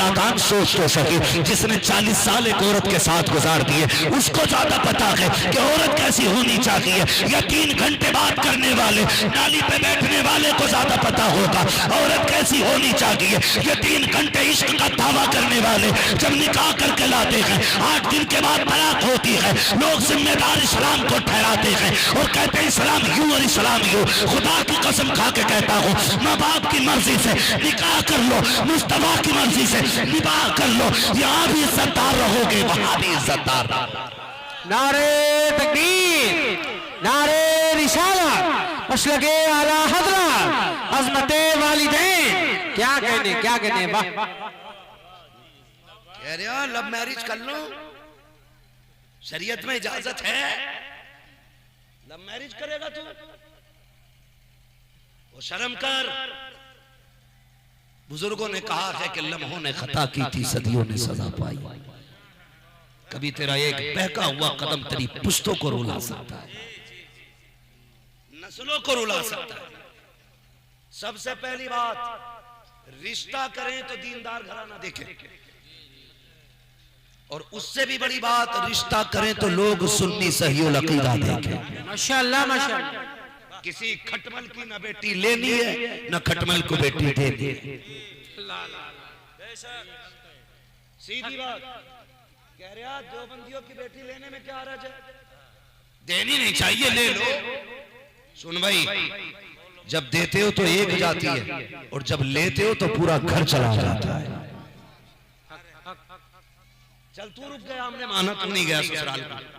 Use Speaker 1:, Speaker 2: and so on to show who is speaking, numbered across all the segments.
Speaker 1: नादान सोच तो सके। जिसने 40 साल एक औरत के साथ गुजार दिए उसको ज्यादा पता है कि औरत कैसी होनी चाहिए। या 3 घंटे बात करने वाले नाली पे बैठने वाले को ज्यादा पता होगा औरत कैसी होनी चाहिए। ये 3 घंटे इश्क का दावा करने वाले जब निकाह करके लाते हैं 8 दिन के बाद तलाक होती है, लोग जिम्मेदार इस्लाम को ठहराते हैं और कहते हैं इस्लाम यूं और इस्लाम यूं। खुदा की कसम खा के कहता हूँ, माँ बाप की मर्जी से निकाह कर लो, मुस्तफा की मर्जी से निकाह कर लो, यहाँ भी इज्जतदार रहोगे वहां भी इज्जतदार।
Speaker 2: नारे तकबीर, नारे रिसालत, मसलके आला हज़रत, अज़मते वालिदैन। क्या कहने वाह।
Speaker 1: कह रहे हो लव मैरिज कर लो, शरीयत में इजाजत है। लव मैरिज करेगा तू, वो शर्म कर। बुजुर्गों ने कहा है कि लम्हों ने खता की थी, सदियों ने सजा पाई। कभी तेरा एक बहका हुआ कदम तेरी पुश्तों को रुला सकता है, नस्लों को रुला सकता है। सबसे पहली बात, रिश्ता करें तो दीनदार घराना देखें, और उससे भी बड़ी बात, रिश्ता करें तो लोग सुन्नी सही अकीदा देखें।
Speaker 2: माशाअल्लाह माशाअल्लाह।
Speaker 1: किसी खटमल की न बेटी लेनी है न खटमल को बेटी देनी है। सीधी बात कह रहे हैं, दो बंदियों की बेटी लेने में क्या हर्ज है? देनी नहीं चाहिए, ले लो। सुन भाई, जब देते हो तो एक जाती है और जब लेते हो तो पूरा घर चला जाता है। चल तू रुक गया, हमने माना, तू नहीं गया ससुराल में।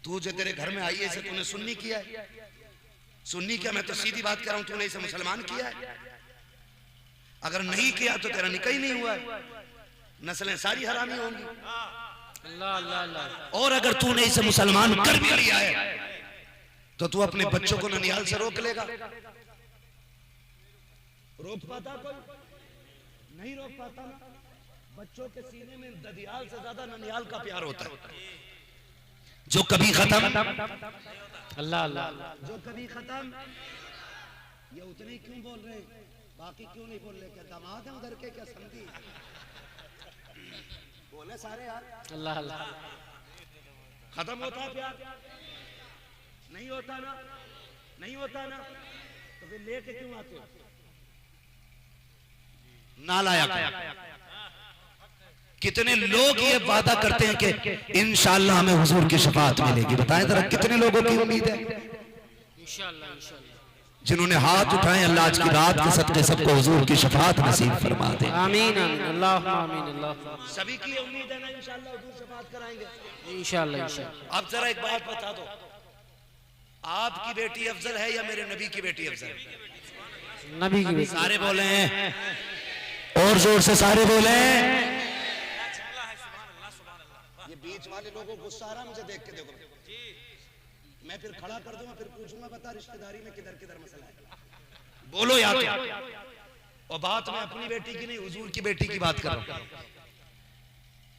Speaker 1: तू जो तेरे घर में आई है इसे तूने सुन्नी किया है? सुन्नी क्या, मैं तो सीधी बात कर रहा हूं, तूने इसे मुसलमान किया है। अगर नहीं किया तो तेरा निकाह ही नहीं हुआ है, नस्लें सारी हरामी होंगी।
Speaker 2: अल्लाह अल्लाह अल्लाह।
Speaker 1: और अगर तूने इसे मुसलमान कर भी लिया है तो तू अपने बच्चों को ननिहाल से रोक लेगा? रोक पाता कोई? नहीं रोक पाता ना। बच्चों के सीने में ददियाल से ज्यादा ननिहाल का प्यार होता है। जो कभी खत्म,
Speaker 2: अल्लाह अल्लाह,
Speaker 1: जो कभी खत्म, ये उतने ही क्यों बोल रहे हैं, बाकी क्यों नहीं बोल रहे? क्या दामाद है उधर के, क्या समझी? बोले सारे यार।
Speaker 2: अल्लाह अल्लाह।
Speaker 1: खत्म होता है प्यार? नहीं होता ना, नहीं होता ना, तो फिर लेके क्यों आते हो? नालायक। कितने लोग ये वादा करते हैं कि इंशाअल्लाह हमें हुजूर की शफाअत मिलेगी। बताएं जरा कितने लोगों की उम्मीद है?
Speaker 2: इंशाअल्लाह इंशाअल्लाह।
Speaker 1: जिन्होंने हाथ उठाए, अल्लाह आज की रात के सदके सबको हुजूर की शफाअत नसीब फरमा दे।
Speaker 2: आमीन आमीन, अल्लाह आमीन अल्लाह।
Speaker 1: सभी की उम्मीद है ना, इंशाअल्लाह हुजूर शफाअत कराएंगे
Speaker 2: इंशाअल्लाह इंशाअल्लाह।
Speaker 1: अब जरा एक बात बता दो, आपकी बेटी अफजल है या मेरे नबी की बेटी अफजल?
Speaker 2: नबी की बेटी।
Speaker 1: सारे बोले और जोर से सारे बोले। ये बीच वाले लोगों को गुस्सा आ रहा मुझे देख के। देखो मैं फिर खड़ा कर दूंगा, फिर पूछूंगा बता रिश्तेदारी में किधर किधर मसला है। बोलो या तो। और बात मैं अपनी बेटी की नहीं, हुजूर की बेटी की बात कर रहा हूं।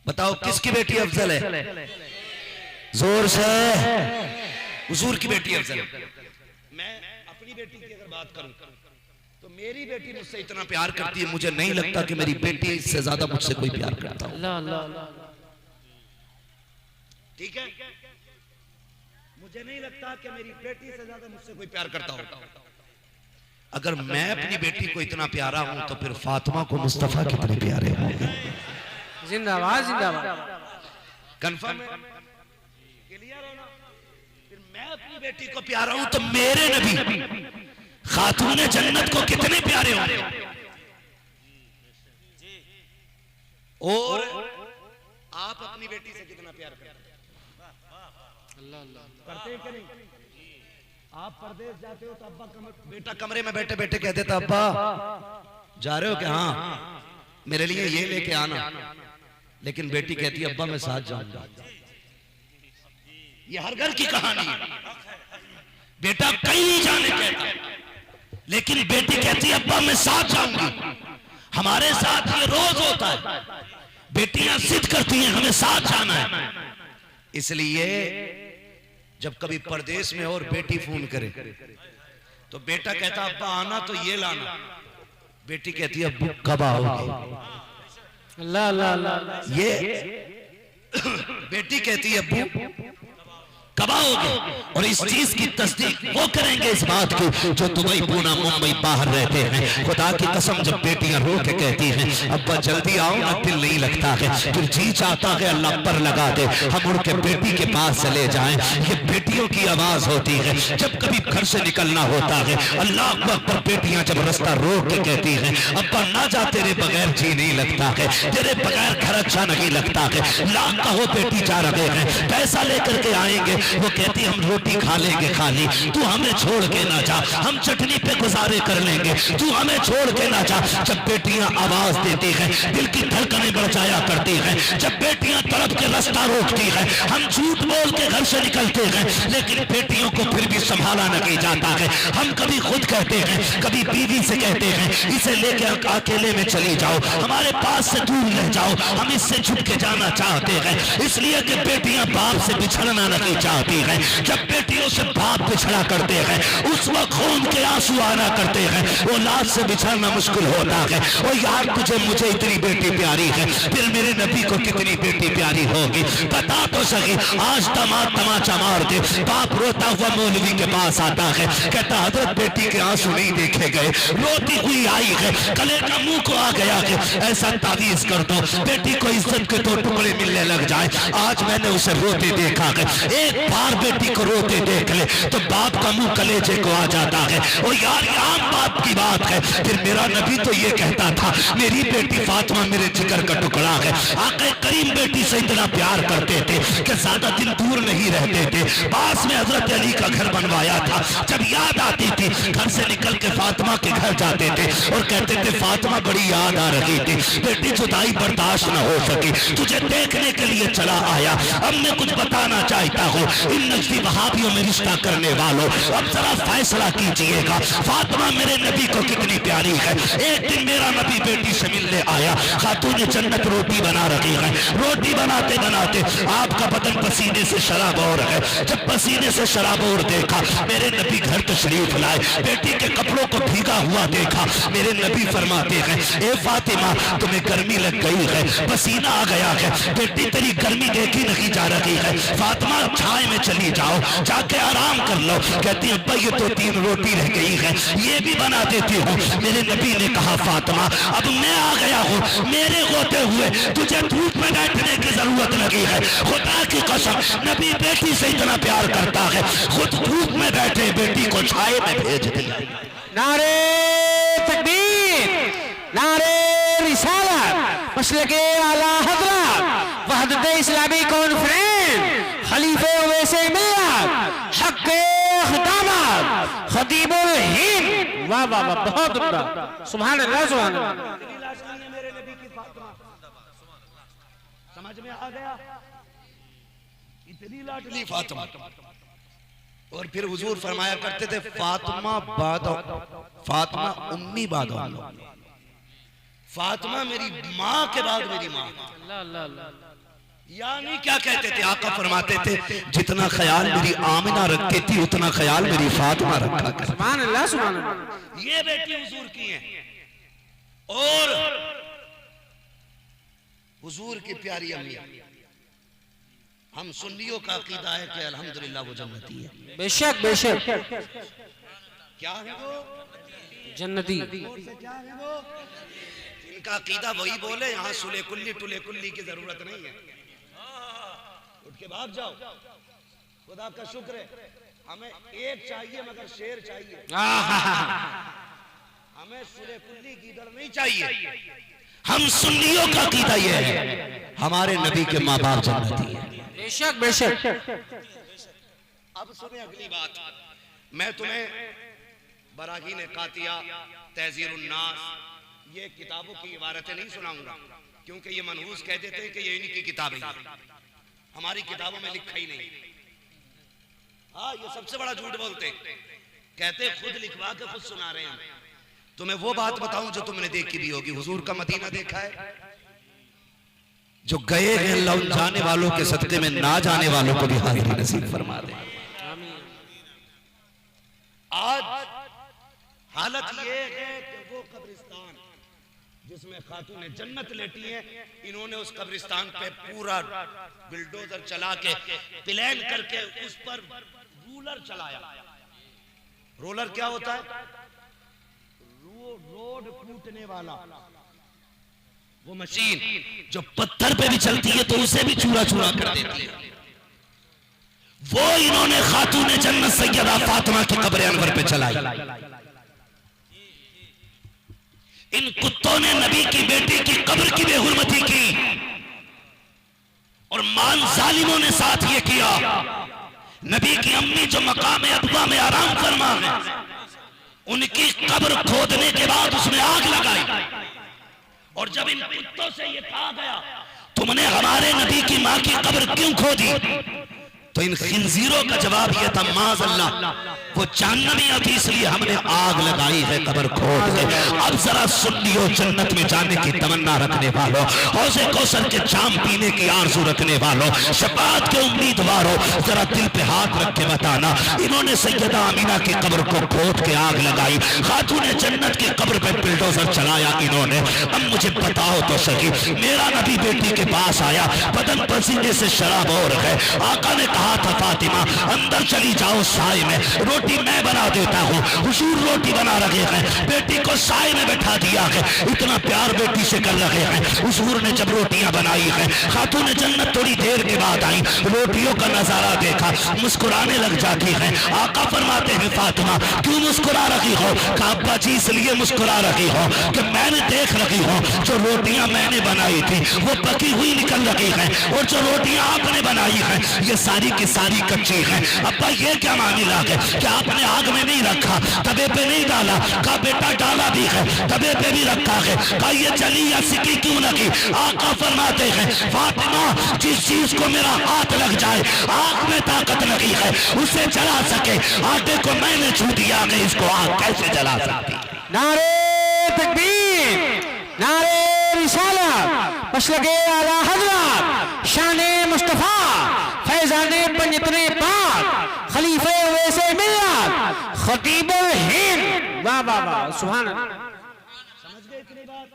Speaker 1: बताओ किसकी बेटी अफजल है? जोर से। हुजूर की बेटी अफजल। मैं अपनी बेटी की अगर बात करूं तो मेरी बेटी मुझसे इतना प्यार करती है, मुझे नहीं लगता कि मेरी बेटी इससे ज्यादा मुझसे कोई प्यार करता हो।
Speaker 2: अल्लाह अल्लाह।
Speaker 1: ठीक है, मुझे नहीं लगता कि मेरी बेटी से ज्यादा मुझसे कोई प्यार करता हो। अगर मैं अपनी बेटी को इतना प्यारा हूं तो फिर फातिमा को मुस्तफा कितने प्यारे होंगे।
Speaker 2: जिंदाबाद जिंदाबाद।
Speaker 1: कंफर्म है? क्लियर हो ना? फिर मैं अपनी बेटी को प्यारा हूं तो मेरे नबी खातून जन्नत को कितने प्यारे होंगे। और आप अपनी बेटी से कितना प्यार करते हैं?
Speaker 2: अल्लाह अल्लाह।
Speaker 1: करते हैं कि नहीं? आप परदेश जाते हो तो अब्बा बेटा कमरे में बैठे बैठे कह देता अब्बा जा रहे हो क्या? हाँ मेरे लिए ये लेके आना। लेकिन बेटी कहती है अब्बा मैं साथ जाऊंगा। ये हर घर की कहानी है। बेटा कहीं नहीं जाने कहता, लेकिन बेटी कहती है अब्बा मैं साथ जाऊंगी। हमारे साथ ये रोज होता है, बेटियां जिद करती हैं हमें साथ जाना है। इसलिए जब कभी परदेश में और बेटी फोन करे तो बेटा कहता अब्बा आना तो ये लाना, बेटी कहती है अब्बू कब आओगे?
Speaker 2: अल्लाह अल्लाह अल्लाह।
Speaker 1: ये बेटी कहती है अब्बू कब आओगे? और इस चीज की तस्दीक वो करेंगे इस बात की जो दुबई, पूना, मुंबई बाहर रहते हैं। खुदा की कसम जब बेटियां रो के कहती हैं अब्बा जल्दी आओ ना, दिल नहीं लगता है, फिर जी चाहता है अल्लाह पर लगा दे हम उड़ के बेटी के पास चले जाएं। ये बेटियों की आवाज होती है जब कभी घर से निकलना होता है। अल्लाह अकबर, बेटियां जब रास्ता रोक के कहती हैं अब्बा ना जा, तेरे बगैर जी नहीं लगता है, तेरे बगैर घर अच्छा नहीं लगता है, ला कहो बेटी जा रहे हैं, पैसा लेकर के आएंगे। वो कहती हम रोटी खा लेंगे खाली, तू हमें छोड़ के ना जा, हम चटनी पे गुजारे कर लेंगे, तू हमें छोड़ के ना जा। जब बेटियां आवाज देती हैं दिल की धड़कनें बढ़ जाया करती हैं। जब बेटियां तड़प के रास्ता रोकती हैं, हम झूठ बोल के घर से निकलते हैं, लेकिन बेटियों को फिर भी संभाला नहीं जाता है। हम कभी खुद कहते हैं, कभी बीवी से कहते हैं इसे लेके अकेले में चली जाओ, हमारे पास से दूर रह जाओ, हम इससे छुप के जाना चाहते हैं, इसलिए कि बेटियां बाप से बिछड़ना नहीं चाहती है। जब बेटियों से बाप बिछड़ा करते हैं उस वक्त खून के आंसू आना करते हैं, औलाद से बिछड़ना मुश्किल होता है। ओ यार तुझे मुझे इतनी बेटी प्यारी है, फिर मेरे नबी को कितनी बेटी प्यारी होगी, बता तो सही। आज दामाद तमाचा मार दे, बाप रोता हुआ मौलवी के पास आता है, कहता हजरत बेटी के आंसू नहीं देखे गए, रोती हुई आई है, गले का मुंह को आ गया है, ऐसा तावीज कर दो बेटी को इज्जत के 2 टुकड़े मिलने लग जाए। आज मैंने उसे रोते देखा है, एक बार बेटी को रोते देख ले तो बाप का मुंह कलेजे को आ जाता है। और यार आम बाप की बात है, फिर मेरा नबी तो ये कहता था मेरी बेटी फातिमा मेरे जिगर का टुकड़ा है। आके करीम बेटी से इतना प्यार करते थे कि ज्यादा दिन दूर नहीं रहते थे, पास में हजरत अली का घर बनवाया था। जब याद आती थी घर से निकल के फातिमा के घर जाते थे और कहते थे फातिमा बड़ी याद आ रही थी, बेटी जुदाई बर्दाश्त न हो सकी, तुझे देखने के लिए चला आया। अब मैं कुछ बताना चाहता हूँ इन नजदी वहाबियों में रिश्ता करने वालों, अब जरा फैसला कीजिएगा फातिमा मेरे नबी को कितनी प्यारी है। एक दिन मेरा नबी बेटी से मिलने आया, खातून जन्नत रोटी बना रही है, रोटी बनाते बनाते आपका बदन पसीने से शराबोर है। जब पसीने से शराबोर देखा मेरे नबी घर तशरीफ लाए, बेटी के कपड़ों को भीगा हुआ देखा, मेरे नबी फरमाते हैं ए फातिमा तुम्हें गर्मी लग गई है, पसीना आ गया है, बेटी तेरी गर्मी देखी नहीं जा रही है, फातिमा छाए में चली जाओ, जाके आराम कर लो। कहती अब्बा ये तो 3 रोटी रह गई है, ये भी बना देती हूँ। मेरे नबी ने कहा फातिमा अब मैं आ गया हूँ, मेरे होते हुए तुझे धूप में बैठने की जरूरत लगी है। खुदा की कसम नबी बेटी से इतना प्यार करता है, खुद धूप में बैठे बेटी को छाए में भेज दिया।
Speaker 2: नारे तकबीर, नारे रिसालत, मसलके आला हज़रत, वहदत इस्लामी कॉन्फ्रेंस, खलीफे वैसे मिल्लत, हक़ खितामत, खतीबुल हिंद। वाह वाह वाह, बहुत उम्दा, सुभान अल्लाह सुभान अल्लाह।
Speaker 1: समझ में आ गया, इतनी लाडली फातिमा। और फिर हुजूर फरमाया करते थे फातिमा बाद फातिमा उम्मी बाद, फातिमा मेरी माँ के बाद मेरी माँ। यानी क्या कहते थे आका फरमाते थे जितना ख्याल मेरी आमिना रखती थी उतना ख्याल मेरी फातिमा रखा कर।
Speaker 2: सुभान अल्लाह सुभान अल्लाह।
Speaker 1: ये बेटी हुजूर की है और हुजूर की प्यारी अम्मी। हम सुन्नियों का अकीदा है कि अल्हम्दुलिल्लाह वो जन्नती है।
Speaker 2: बेशक बेशक।
Speaker 1: क्या है वो?
Speaker 2: जन्नती।
Speaker 1: क्या है वो? इनका अकीदा वही बोले, यहाँ सुले कुल्ली टुले कुल्ली की जरूरत नहीं है। उठ के भाग जाओ, खुदा का शुक्र है हमें एक चाहिए मगर शेर चाहिए, हमें सुले कुल्ली गीदड़ नहीं चाहिए। हम सुन्नियों का अकीदा ये है हमारे नबी के माँ बाप जन्नती है।
Speaker 2: बेशक बेशक।
Speaker 1: अब सुने अगली बात, मैं तुम्हें बराहीन कातिया, तहजीरुन नास, ये किताबों की इबारतें नहीं सुनाऊंगा क्योंकि ये मनहूस कह देते हैं कि ये इन्हीं की किताबें हैं, हमारी किताबों में लिखा ही नहीं। हाँ ये सबसे बड़ा झूठ बोलते, कहते खुद लिखवा के खुद सुना रहे हैं। तुम्हें वो बात बताऊं जो तुमने देखी भी होगी, हुजूर का मदीना देखा है? जो गए हैं अल्लाह उन जाने वालों के सदके में ना जाने वालों को भी हाजिरी नसीब फरमा दे। आज हालत ये है कि वो कब्रिस्तान जिसमें खातून जन्नत लेटी हैं, इन्होंने उस कब्रिस्तान पे पूरा बिल्डोजर चला के प्लान करके उस पर रूलर चलाया। रोलर क्या होता है? रोड कूटने वाला वो मशीन जो पत्थर पे भी चलती है तो उसे भी चूरा चूरा कर देती है। वो इन्होंने खातून जन्नत सैयदा फातिमा की कब्र अनवर पे चलाई। इन कुत्तों ने नबी की बेटी की कब्र की बेहुरमती की और मान जालिमों ने साथ ये किया। नबी की अम्मी जो मकाम अदवा में आराम फरमा है, उनकी कब्र खोदने के बाद उसमें आग लगाई। और जब इन कुत्तों से ये कहा गया तुमने हमारे नबी की मां की कब्र क्यों खोदी, तो इन खिंजीरों का जवाब यह था माज़ अल्लाह वो जहन्नमी थी इसलिए हमने आग लगाई है कब्र खोद के। अब जरा सुन लियो, जन्नत में जाने की तमन्ना रखने वालों, हौज़े कौसर के जाम पीने की आरज़ू रखने वालों, शफाअत के उम्मीदवारों, जरा दिल पे हाथ रख के बताना, इन्होंने सैयदा अमीना की कब्र को खोद के आग लगाई, खातून जन्नत की कब्र पे बिल्डोजर चलाया इन्होंने। अब मुझे बताओ तो सही, मेरा नबी बेटी के पास आया, बदन पसीने से शराबोर है। आका ने कहा था फातिमा अंदर चली जाओ साए में, रोटी मैं बना देता हूँ। हुजूर रोटी बना रहे हैं, बेटी को साए में बैठा दिया है, इतना प्यार बेटी से कर रहे हैं। हुजूर ने जब रोटियां बनाई हैं, खातून जन्नत थोड़ी देर के बाद आई, रोटियों का नजारा देखा, मुस्कुराने लग जाती है। आका फरमाते हैं फातिमा क्यों मुस्कुरा रही हो? कहा अब्बा जी इसलिए मुस्कुरा रही हो कि मैंने देख रही हूँ जो रोटियां मैंने बनाई थी वो पकी हुई निकल रही है, और जो रोटियां आपने बनाई हैं ये सारी की सारी कच्ची है। अब्बा ये क्या मामला है कि आपने आग में नहीं रखा, तवे पे नहीं डाला? का बेटा डाला भी है, तवे पे भी रखा है। का ये जली या सिकी क्यों लगी? आका फरमाते हैं फातिमा जिस चीज को मेरा हाथ लग जाए, आग में ताकत लगी है उसे जला सके, आटे को मैंने छू दिया, मैं इसको आग कैसे जला सकती?
Speaker 2: नारे तकबीर, नारे रिसालत, मसलके आला हज़रत, शाने मुस्तफा, फैजाने पंजतने पाक, खलीफे वैसे मिल्लत, खतीबुल हिंद। वाह वाह वाह, सुभान अल्लाह।
Speaker 1: समझ गए इतनी बात?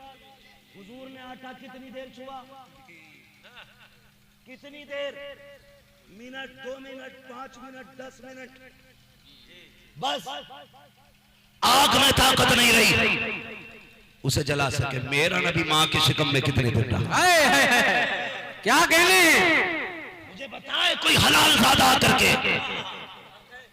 Speaker 1: हुजूर ने आटा कितनी देर छुआ? कितनी देर? मिनट, 2 मिनट, 5 मिनट, 10 मिनट, बस। आग में ताकत नहीं रही उसे जला सके। मेरा नबी मां के शिकम में कितने दिन रहा?
Speaker 2: क्या कहने?
Speaker 1: मुझे बताए कोई हलाल ज़ादा करके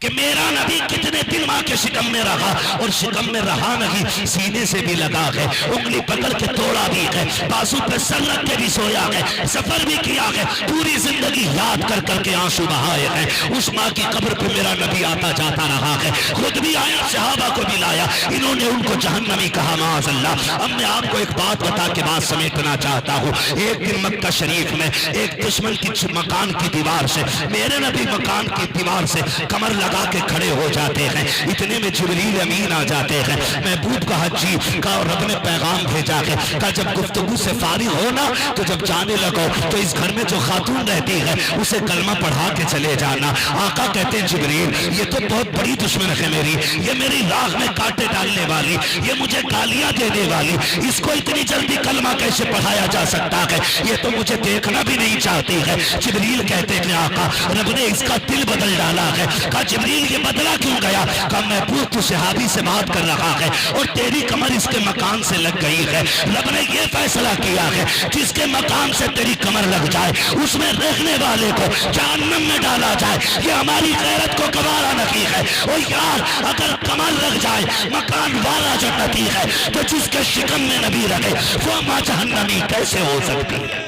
Speaker 1: कि मेरा नबी कितने दिन मां के शिकम में रहा, और शिकम में रहा नहीं सीने से भी लगा है, उंगली पकड़ के तोड़ा भी है, बाजू पे सर रख के भी सोया है, सफर भी किया है, पूरी जिंदगी याद कर करके आंसू बहाए हैं। उस मां की कब्र पे मेरा नबी आता जाता रहा है, खुद भी आया, सहाबा को भी लाया, इन्होंने उनको जहन्नमी कहा माज़ अल्लाह। अब मैं आपको एक बात बता के बात समेटना चाहता हूँ। एक दिन मक्का शरीफ में एक दुश्मन की मकान की दीवार से, मेरे नबी मकान की दीवार से कमर लगा के खड़े हो जाते हैं, इतने में जिब्रील अमीन आ जाते हैं। महबूब का हजी का रब ने पैगाम भेजा है, का जब गुफ्तगू से फारिग हो ना तो जब जाने लगो तो इस घर में जो खातून रहती है उसे कलमा पढ़ा के चले जाना। आका कहते हैं जिब्रील ये तो बहुत बड़ी दुश्मन है मेरी, ये मेरी राह में कांटे डालने वाली, ये मुझे गालियां देने वाली, इसको इतनी जल्दी कलमा कैसे पढ़ाया जा सकता है? ये तो मुझे देखना भी नहीं चाहती है। जिब्रील कहते हैं आका रब ने इसका दिल बदल डाला है। का जिब्रील ये बदला क्यों गया? का महबूब तू सहाबी से बात कर रहा है और तेरी कमर इसके मकान से लग गई है, रब ने ये फैसला किया है जिसके मकान से तेरी कमर लग जाए उसमें रहने वाले को जहन्नम में डाला जाए। ये हमारी गैरत को गवारा नहीं है। ओ यार अगर कमर लग जाए मकान वाला जन्नती है तो जिसके शिकम में नबी रहे वो मां जहन्नमी कैसे हो सकती है?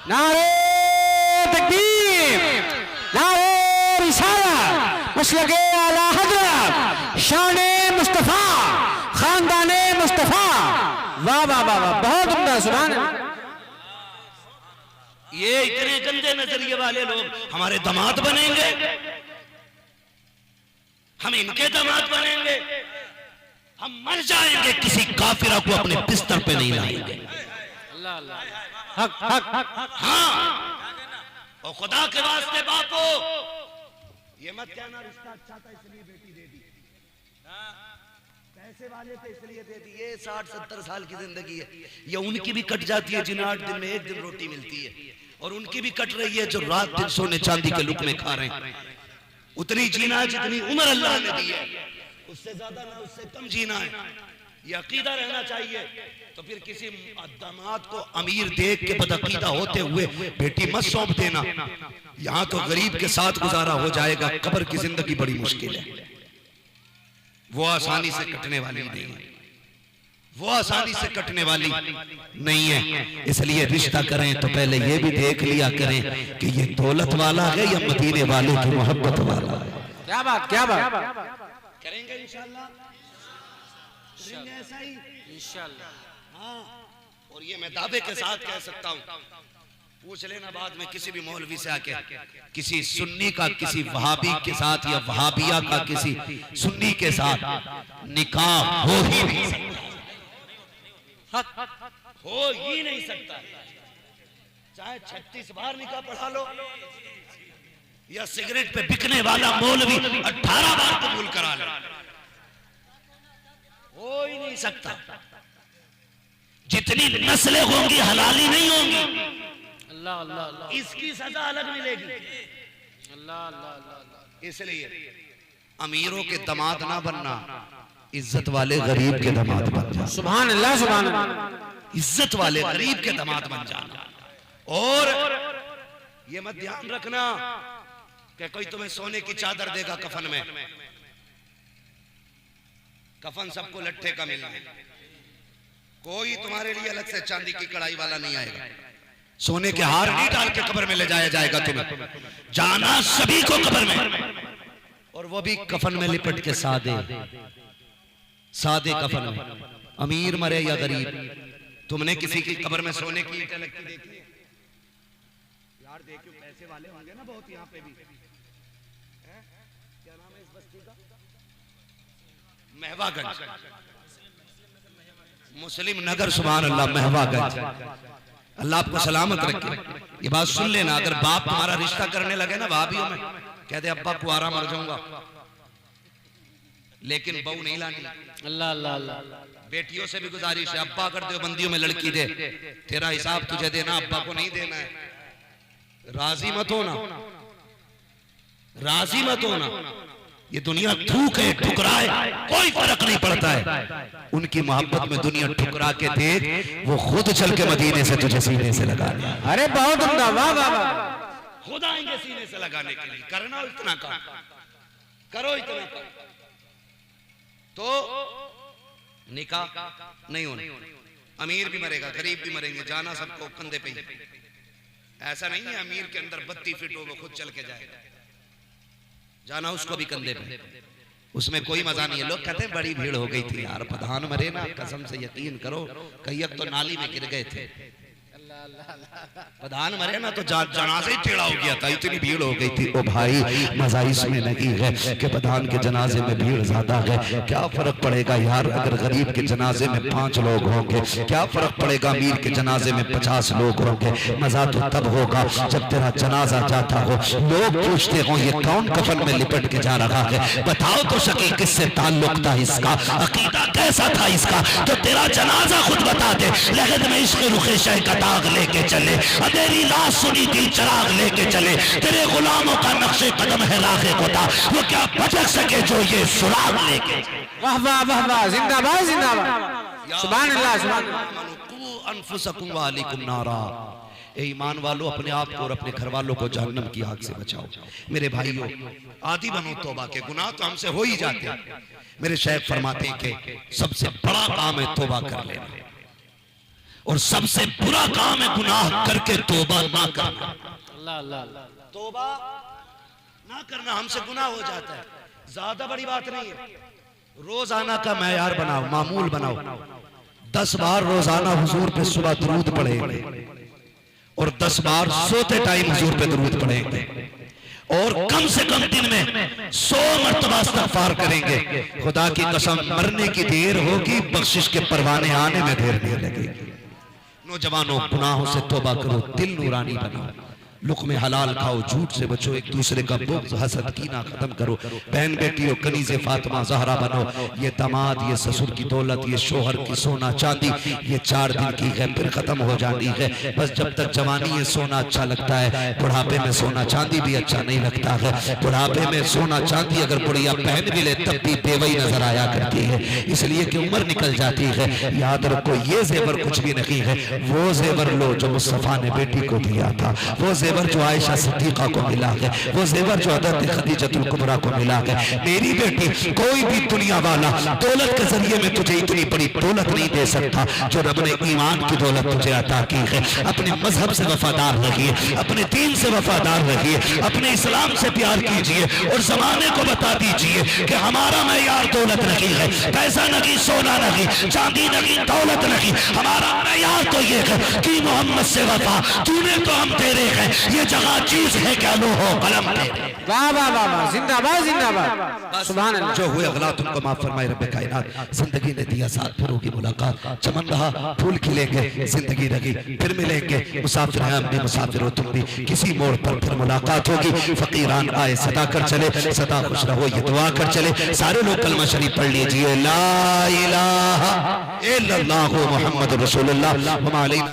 Speaker 2: नारे तकबीर, नारे रिसालत, मसलके आला हज़रत, शाने मुस्तफा, खानदाने मुस्तफा। वाह वाह वाह वाह, बहुत उम्दा, सुभान अल्लाह।
Speaker 1: ये इतने गंदे नजरिए वाले लोग हमारे दामाद बनेंगे, हम इनके दामाद बनेंगे, हम मर जाएंगे, किसी काफिरा को अपने बिस्तर पे नहीं लाएंगे।
Speaker 2: अल्लाह अल्लाह, हक हक हक।
Speaker 1: हाँ और खुदा के वास्ते बापो ये मत कहना रिश्ता अच्छा था इसलिए बेटी दे दी। पैसे वाले तो इसलिए दे दिए 60-70 साल की जिंदगी है, या उनकी भी कट जाती है जिन्हें 8 दिन में 1 दिन रोटी मिलती है, और उनकी भी कट रही है जो रात दिन सोने चांदी के लुक में खा रहे हैं। उतनी जीना है जितनी उम्र अल्लाह ने दी है, उससे ज्यादा ना उससे कम जीना है, ये अकीदा रहना चाहिए। तो फिर किसी दामाद को अमीर देख के बदअकीदा होते हुए बेटी मत सौंप देना। यहाँ तो गरीब के साथ गुजारा हो जाएगा, कब्र की जिंदगी बड़ी मुश्किल है, वो आसानी से कटने वाली नहीं है, वो आसानी से कटने वाली नहीं है। इसलिए रिश्ता करें तो पहले ये भी देख लिया करें कि ये दौलत वाला है या मदीने वाले की मोहब्बत वाला है।
Speaker 2: क्या बात, क्या बात
Speaker 1: करेंगे इंशाल्लाह, करेंगे ऐसा ही
Speaker 2: इंशाल्लाह।
Speaker 1: हाँ, और ये मैं दावे के साथ कह सकता हूँ, पूछ लेना बाद में किसी भी मौलवी से आके, किसी सुन्नी का किसी वहाबी के साथ या वहाबिया का किसी सुन्नी के साथ निकाह हो ही नहीं सकता, हो ही नहीं सकता। चाहे 36 बार निकाह पढ़ा लो, या सिगरेट पे बिकने वाला मौलवी 18 बार कबूल करा लो, हो ही नहीं सकता। जितनी नस्लें होंगी हलाली नहीं होंगी,
Speaker 2: अल्लाह अल्लाह अल्लाह,
Speaker 1: इसकी सजा अलग मिलेगी।
Speaker 2: अल्लाह अल्लाह अल्लाह।
Speaker 1: इसलिए अमीरों के दामाद ना बनना, इज्जत वाले गरीब के दामाद बन जाना।
Speaker 2: सुभान अल्लाह, सुभान अल्लाह।
Speaker 1: इज्जत वाले गरीब के दामाद बन जाना। और ये मत ध्यान रखना कि कोई तुम्हें सोने की चादर देगा कफन में, कफन सबको लट्ठे का मिलना है, कोई तुम्हारे लिए अलग से चांदी की कढ़ाई वाला नहीं आएगा, सोने के हार नहीं डाल के कब्र में ले जाया जाएगा तुम्हें, जाना सभी को कब्र में, और वो भी कफन में लिपट के सादे सादे कफन में, अमीर मरे या गरीब। तुमने किसी की कब्र में सोने की ईंटें लगती देखी? यार देखियो, पैसे वाले होंगे ना बहुत यहाँ पे भी। क्या नाम है इस बस्ती का? महवागंज, मुस्लिम नगर, सुभान अल्लाह, महवागंज। अल्लाह आपको सलामत रखे। ये बात सुन लेना, अगर बाप तुम्हारा रिश्ता करने लगे ना भाभीओं में, कहते अब्बा कुआरा मर जाऊंगा, लेकिन बहू नहीं लानी।
Speaker 2: अल्लाह अल्लाह अल्लाह।
Speaker 1: बेटियों से भी गुजारिश है, अब्बा अगर देवबंदियों में लड़की दे, तेरा हिसाब तुझे देना, अब्बा को नहीं देना है। राजी मत होना, राजी मत होना। ये दुनिया थूक है, ठुकराए, कोई फर्क नहीं पड़ता है। उनकी मोहब्बत में दुनिया ठुकरा के देख, वो खुद चल के मदीने से तुझे सीने से लगा ले।
Speaker 2: अरे बहुत उम्दा, वाह वाह वाह।
Speaker 1: खुद आएंगे सीने से लगाने के लिए। करना इतना काम, करो इतना काम, तो निकाह नहीं होना। अमीर भी मरेगा, गरीब भी मरेंगे, जाना सबको कंधे पे ही। ऐसा नहीं है अमीर के अंदर 32 फीट हो वो खुद चल के जाएगा, जाना उसको भी कंधे पे। उसमें कोई मजा नहीं है। लोग कहते हैं बड़ी भीड़ हो गई थी यार, प्रधान मरे ना, कसम से यकीन करो कई एक तो नाली में गिर गए थे। प्रधान मरे ना तो जनाजे ही टेढ़ा हो गया था, इतनी भीड़ हो गई थी। ओ भाई, मजा इसमें नहीं है कि प्रधान के जनाजे में भीड़ ज्यादा है, क्या फर्क पड़ेगा यार अगर गरीब के जनाजे में 5 लोग होंगे, क्या फर्क पड़ेगा अमीर के जनाजे में 50 लोग होंगे। मजा तो तब होगा जब तेरा जनाजा जाता हो, लोग पूछते हो ये कौन कफन में लिपट के जा रहा है, बताओ तो सके किससे ताल्लुक था इसका, अकीदा कैसा था इसका, तो तेरा जनाजा खुद बता दे। लगद में इश्क रुखे शह का दाग लेके चले, अंधेरी लाश सुनी दिल चराग लेके चले, तेरे गुलामों का नक्शे कदम है राखे खुदा, वो क्या भटक सके जो ये सुराग लेके।
Speaker 2: वाह वाह वाह वाह, जिंदाबाद जिंदाबाद, सुभान अल्लाह सुभान
Speaker 1: अल्लाह। अनफुसकुम व अहलिकुम नारा, ए ईमान वालों, अपने आप को और अपने घर वालों को जहन्नम की आग से बचाओ। मेरे भाइयों, आदि बनो तौबा के, गुनाह तो हमसे हो ही जाते हैं। मेरे शेख फरमाते हैं कि सबसे बड़ा काम है तौबा कर लेना, और सबसे बुरा काम है गुनाह करके तौबा ना करना।
Speaker 2: अल्लाह अल्लाह।
Speaker 1: तौबा ना करना हमसे गुनाह हो जाता है, ज्यादा बड़ी बात नहीं है। रोजाना का मैयार बनाओ, मामूल बनाओ, 10 बार रोजाना हुजूर पे सुबह दरूद पढ़ेंगे, और 10 बार सोते टाइम हुजूर पे दरूद पढ़ेंगे, और कम से कम दिन में 100 मरतबा इस्तिग़फ़ार करेंगे। खुदा की कसम, मरने की देर होगी, बख्शिश के परवाने आने में देर नहीं लगेगी। नौजवानों, गुनाहों से तौबा करो, दिल नूरानी बनाओ। लुक़्मे हलाल खाओ, झूठ से बचो, एक दूसरे का बुग़्ज़ हसद कीना खत्म करो। बहन बेटी हो, कनीज़े फातिमा ज़हरा बनो। ये दामाद, ये ससुर की दौलत, ये शोहर की सोना चांदी, ये 4 दिन की है, फिर खत्म हो जाती है। बस जब तक जवानी है सोना अच्छा लगता है, बुढ़ापे में सोना चांदी भी अच्छा नहीं लगता है। बुढ़ापे में सोना चांदी अगर बुढ़िया पहन भी ले तब भी बेवई नजर आया करती है, इसलिए कि उम्र निकल जाती है। याद रखो ये जेवर कुछ भी नहीं है, वो जेवर लो जो मुस्तफा ने बेटी को दिया था, वो जेवर जो आयशा सिद्दीक़ा को मिला है, वो जेवर जो हज़रत खदीजतुल कुबरा को मिला है। मेरी बेटी, कोई भी दुनिया वाला दौलत के जरिए में तुझे इतनी बड़ी दौलत नहीं दे सकता जो रब ने ईमान की दौलत तुझे अता की है। अपने मजहब से वफादार रहिए, अपने दीन से वफादार रहिए, अपने इस्लाम से प्यार कीजिए और जमाने को बता दीजिए कि हमारा मेयार दौलत नहीं है, पैसा नहीं, सोना नहीं, चांदी नहीं, दौलत नहीं। हमारा मेयार तो ये है कि मोहम्मद से वफा, तूने तो हम तेरे हैं, ये जगह चीज है क्या लो हो कलम तेरे।
Speaker 2: वाह वाह वाह वाह, जिंदाबाद जिंदाबाद, सुभान अल्लाह।
Speaker 1: जो हुए गलत उनको माफ फरमाए रब्बे कायनात। जिंदगी ने दिया साथ, फिर होगी मुलाकात, चमन रहा फूल खिलेंगे, जिंदगी रही फिर मिलेंगे। मुसाफिर हैं हम भी, मुसाफिर हो तुम भी, किसी मोड़ पर फिर मुलाकात होगी। फकीरान आए सदा कर चले, सदा खुश रहो ये दुआ कर चले। सारे लोग कलमा शरीफ पढ़ लीजिए, ला इलाहा इल्लल्लाहु मुहम्मद रसूलुल्लाह व मा अलैना।